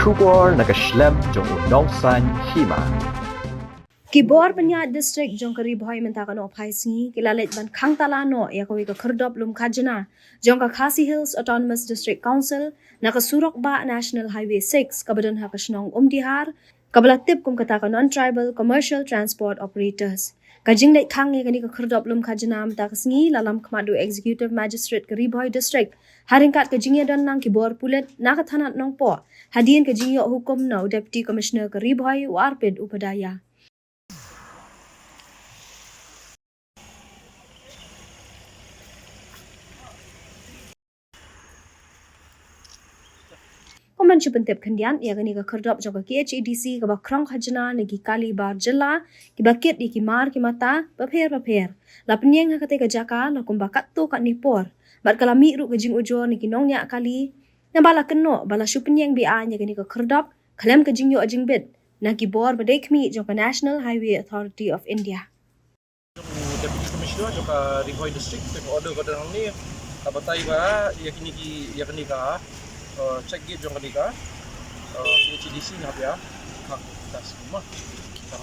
Kubor nakaslem jong udongsan Hima. Kibor Pynïaid district jong Ri-Bhoi mentakan opai singi kilalet ban Khang talano ya kawi ka Khyrdop lum Khajna jong ka Khasi Hills Autonomous District Council naka surok ba National Highway 6 kabadan ha kasnong Umdihar kabalatip kum kataka non-tribal commercial transport operators. Kajing leit Khang ya kani ka Khyrdop lum Khajna mentakas singi lalam kemadu executive magistrate ka Ri-Bhoi district haringkat kajing ya dan nang kibor pulet nakathanat nong po hadien kajing yo hukum no deputy commissioner ka Ri-Bhoi warpid upadaya. Komen cipentip kendian ia gani ka Khardop jong ka KHADC ka ba Khang Khajna nagi kali bar jela ki bakit di kimar ki mata bapher la penyeng ha kate ka jaka la kum bakat tu kat nipor bat kala mi ru ka jing ujor ni kinong nya kali na bala keno bala shu penyeng bi a nya gani ka Khardop khalem ka jing yo ajing bit na ki bor badai khmi jong ka National Highway Authority of India. Deputy Commissioner jong ka Ri-Bhoi district ke order ka dan ni ka batai ba yakini ka check gate jong ka KHADC na biya hak tas rumah kita